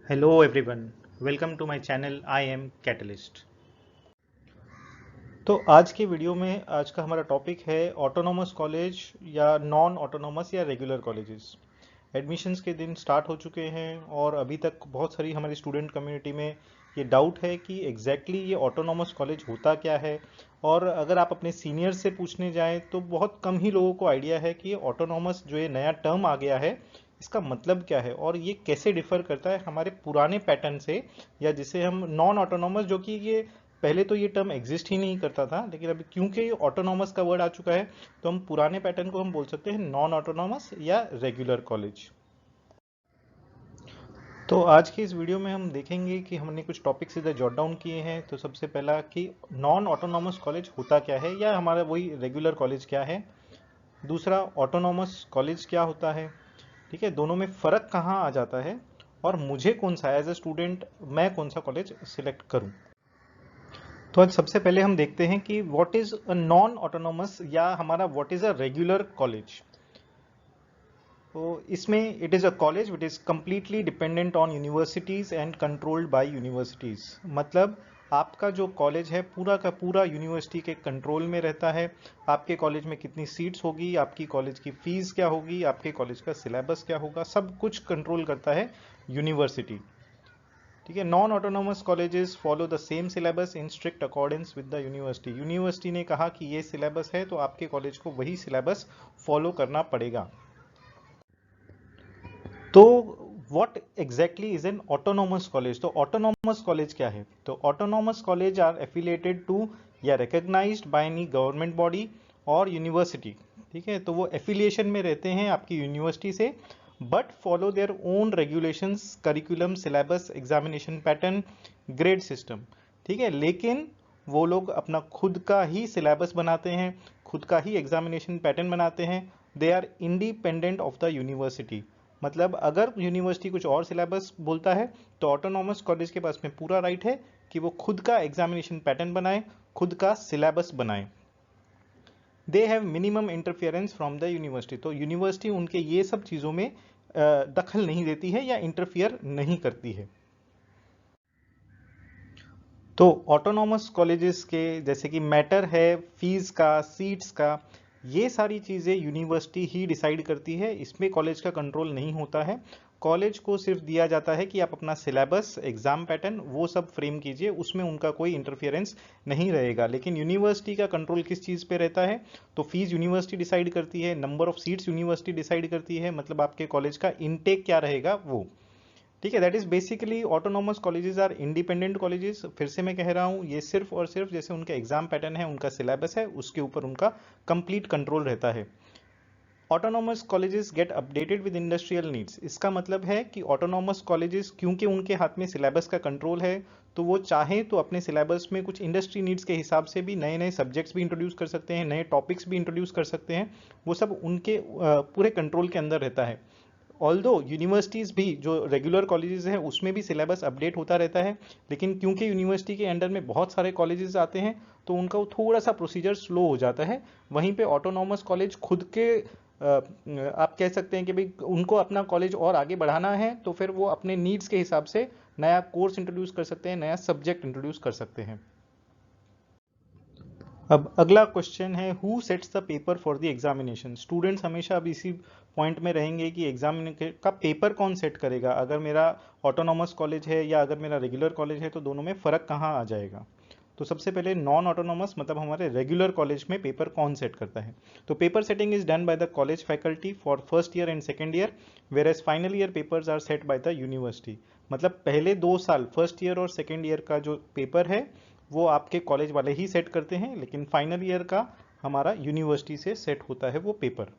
Hello everyone, welcome to my channel I am catalyst. तो आज की वीडियो में आज का हमारा टॉपिक है ऑटोनॉमस कॉलेज या नॉन ऑटोनॉमस या रेगुलर कॉलेजेस। एडमिशन्स के दिन स्टार्ट हो चुके हैं और अभी तक बहुत सारी हमारी स्टूडेंट कम्युनिटी में ये डाउट है कि एग्जैक्टली ये ऑटोनॉमस कॉलेज होता क्या है। और अगर आप अपने सीनियर से पूछने जाएं तो बहुत कम ही लोगों को आइडिया है कि ये ऑटोनॉमस जो ये नया टर्म आ गया है इसका मतलब क्या है और ये कैसे डिफर करता है हमारे पुराने पैटर्न से, या जिसे हम नॉन ऑटोनॉमस, जो कि ये पहले तो ये टर्म एग्जिस्ट ही नहीं करता था, लेकिन अभी क्योंकि ऑटोनॉमस का वर्ड आ चुका है तो हम पुराने पैटर्न को हम बोल सकते हैं नॉन ऑटोनॉमस या रेगुलर कॉलेज। तो आज की इस वीडियो में हम देखेंगे कि हमने कुछ टॉपिक्स इधर जॉट डाउन किए हैं। तो सबसे पहला कि नॉन ऑटोनॉमस कॉलेज होता क्या है, या हमारा वही रेगुलर कॉलेज क्या है। दूसरा, ऑटोनॉमस कॉलेज क्या होता है, ठीक है, दोनों में फ़र्क कहाँ आ जाता है, और मुझे कौन सा एज ए स्टूडेंट मैं कौन सा कॉलेज सिलेक्ट करूं। तो आज सबसे पहले हम देखते हैं कि what is a non autonomous या हमारा what is a regular college. तो इसमें it is a college which is completely dependent on universities and controlled by universities. मतलब आपका जो कॉलेज है पूरा का पूरा यूनिवर्सिटी के कंट्रोल में रहता है। आपके कॉलेज में कितनी सीट्स होगी, आपकी कॉलेज की फीस क्या होगी, आपके कॉलेज का सिलेबस क्या होगा, सब कुछ कंट्रोल करता है यूनिवर्सिटी। ठीक है, non autonomous colleges follow the same syllabus in strict accordance with the university. University ने कहा कि ये सिलेबस है तो आपके कॉलेज को वही सिलेबस फॉलो करना पड़ेगा। तो what exactly is an autonomous college. तो ऑटोनॉमस कॉलेज क्या है? तो autonomous college are affiliated to या recognised by any government body और यूनिवर्सिटी। ठीक है, तो वो एफिलिएशन में रहते हैं आपकी यूनिवर्सिटी से, but follow their own regulations, curriculum, syllabus, examination pattern, grade system. ठीक है, लेकिन वो लोग अपना खुद का ही सिलेबस बनाते हैं, खुद का ही एग्जामिनेशन पैटर्न बनाते हैं। They are independent of the university. मतलब अगर यूनिवर्सिटी कुछ और सिलेबस बोलता है तो ऑटोनॉमस कॉलेज के पास में पूरा राइट है कि वो खुद का एग्जामिनेशन पैटर्न बनाए, खुद का सिलेबस बनाए। They have minimum interference from the university. तो यूनिवर्सिटी उनके ये सब चीज़ों में दखल नहीं देती है या इंटरफियर नहीं करती है। तो ऑटोनॉमस कॉलेजेस के जैसे कि मैटर है फीस का, सीट्स का, ये सारी चीज़ें यूनिवर्सिटी ही डिसाइड करती है, इसमें कॉलेज का कंट्रोल नहीं होता है। कॉलेज को सिर्फ दिया जाता है कि आप अपना सिलेबस, एग्जाम पैटर्न वो सब फ्रेम कीजिए, उसमें उनका कोई इंटरफियरेंस नहीं रहेगा। लेकिन यूनिवर्सिटी का कंट्रोल किस चीज़ पे रहता है? तो फीस यूनिवर्सिटी डिसाइड करती है, number of seats university decide करती है, मतलब आपके कॉलेज का इनटेक क्या रहेगा वो। ठीक है, that is basically autonomous colleges are independent colleges. फिर से मैं कह रहा हूँ, ये सिर्फ और सिर्फ जैसे उनका एग्जाम पैटर्न है, उनका सिलेबस है, उसके ऊपर उनका कंप्लीट कंट्रोल रहता है। Autonomous colleges get updated with industrial needs. इसका मतलब है कि ऑटोनॉमस कॉलेजेस क्योंकि उनके हाथ में सिलेबस का कंट्रोल है, तो वो चाहे तो अपने सिलेबस में कुछ इंडस्ट्री नीड्स के हिसाब से भी नए नए सब्जेक्ट्स भी इंट्रोड्यूस कर सकते हैं, नए टॉपिक्स भी इंट्रोड्यूस कर सकते हैं। वो सब उनके पूरे कंट्रोल के अंदर रहता है। ऑल्दो यूनिवर्सिटीज़ भी जो रेगुलर कॉलेजेस हैं उसमें भी सिलेबस अपडेट होता रहता है, लेकिन क्योंकि यूनिवर्सिटी के अंडर में बहुत सारे कॉलेजेस आते हैं तो उनका वो थोड़ा सा प्रोसीजर स्लो हो जाता है। वहीं पे ऑटोनॉमस कॉलेज खुद के आप कह सकते हैं कि भाई उनको अपना कॉलेज और आगे बढ़ाना है तो फिर वो अपने नीड्स के हिसाब से नया कोर्स इंट्रोड्यूस कर सकते हैं, नया सब्जेक्ट इंट्रोड्यूस कर सकते हैं। अब अगला क्वेश्चन है who sets the paper for the examination. Students हमेशा अब इसी पॉइंट में रहेंगे कि एग्जाम का पेपर कौन सेट करेगा। अगर मेरा ऑटोनॉमस कॉलेज है या अगर मेरा रेगुलर कॉलेज है तो दोनों में फ़र्क कहाँ आ जाएगा। तो सबसे पहले नॉन ऑटोनॉमस मतलब हमारे रेगुलर कॉलेज में पेपर कौन सेट करता है। तो paper setting is done by the college faculty for first year and second year, whereas final year papers are set by the university. मतलब पहले 2 साल फर्स्ट ईयर और सेकेंड ईयर का जो पेपर है वो आपके कॉलेज वाले ही सेट करते हैं, लेकिन फाइनल ईयर का हमारा यूनिवर्सिटी से सेट होता है वो paper.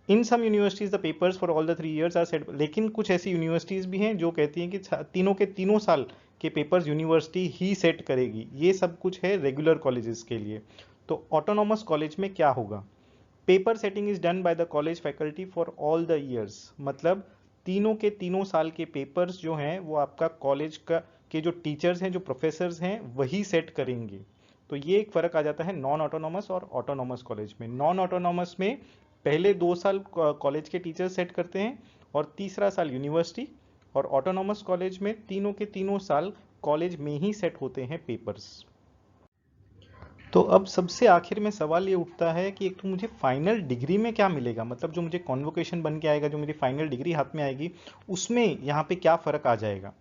In some universities the papers for all the 3 years are set. लेकिन कुछ ऐसी यूनिवर्सिटीज भी हैं जो कहती हैं कि तीनों के तीनों साल के पेपर्स यूनिवर्सिटी ही सेट करेगी। ये सब कुछ है रेगुलर कॉलेजेस के लिए। तो ऑटोनॉमस कॉलेज में क्या होगा? Paper setting is done by the college faculty for all the years. मतलब तीनों के तीनों साल के पेपर्स जो हैं वो आपका कॉलेज का के जो टीचर्स हैं, जो प्रोफेसर्स हैं, वही सेट करेंगे। तो ये एक फ़र्क आ जाता है नॉन ऑटोनॉमस और ऑटोनॉमस कॉलेज में। नॉन ऑटोनॉमस में पहले 2 साल कॉलेज के टीचर्स सेट करते हैं और तीसरा साल यूनिवर्सिटी, और ऑटोनॉमस कॉलेज में तीनों के तीनों साल कॉलेज में ही सेट होते हैं पेपर्स। तो अब सबसे आखिर में सवाल ये उठता है कि एक तो मुझे फाइनल डिग्री में क्या मिलेगा, मतलब जो मुझे कॉन्वोकेशन बन के आएगा, जो मेरी फाइनल डिग्री हाथ में आएगी, उसमें यहाँ पे क्या फ़र्क आ जाएगा।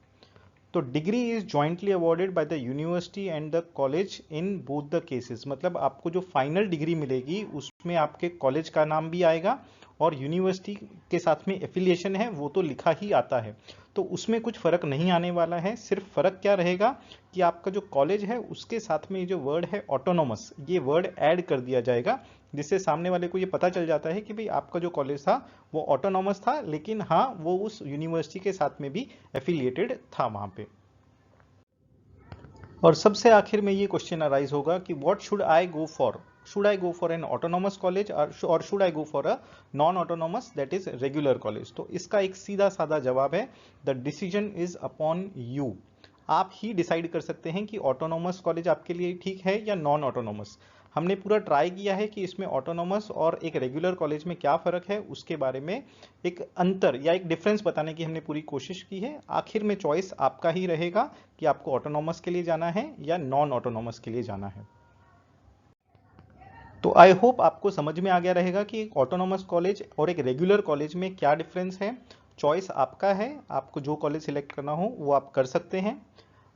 तो degree is jointly awarded bye the university and the college in both the cases, मतलब आपको जो फाइनल डिग्री मिलेगी उसमें आपके कॉलेज का नाम भी आएगा और यूनिवर्सिटी के साथ में एफिलिएशन है वो तो लिखा ही आता है, तो उसमें कुछ फर्क नहीं आने वाला है। सिर्फ फर्क क्या रहेगा कि आपका जो कॉलेज है उसके साथ में ये जो वर्ड है ऑटोनोमस, ये वर्ड ऐड कर दिया जाएगा, जिससे सामने वाले को ये पता चल जाता है कि भाई आपका जो कॉलेज था वो ऑटोनॉमस था, लेकिन हाँ वो उस यूनिवर्सिटी के साथ में भी एफिलिएटेड था वहां पे। और सबसे आखिर में ये क्वेश्चन अराइज होगा कि what should I go for, should I go for an autonomous college और should I go for a non autonomous that is regular college. तो इसका एक सीधा साधा जवाब है, the decision is upon you. आप ही डिसाइड कर सकते हैं कि ऑटोनॉमस कॉलेज आपके लिए ठीक है या नॉन ऑटोनॉमस। हमने पूरा ट्राई किया है कि इसमें ऑटोनॉमस और एक रेगुलर कॉलेज में क्या फ़र्क है, उसके बारे में एक अंतर या एक डिफरेंस बताने की हमने पूरी कोशिश की है। आखिर में चॉइस आपका ही रहेगा कि आपको ऑटोनॉमस के लिए जाना है या नॉन ऑटोनॉमस के लिए जाना है। तो आई होप आपको समझ में आ गया रहेगा कि एक ऑटोनॉमस कॉलेज और एक रेगुलर कॉलेज में क्या डिफरेंस है। चॉइस आपका है, आपको जो कॉलेज सिलेक्ट करना हो वो आप कर सकते हैं।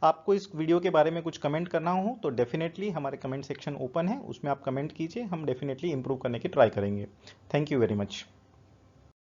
आपको इस वीडियो के बारे में कुछ कमेंट करना हो तो डेफिनेटली हमारे कमेंट सेक्शन ओपन है, उसमें आप कमेंट कीजिए, हम डेफिनेटली इंप्रूव करने की ट्राई करेंगे। Thank you very much.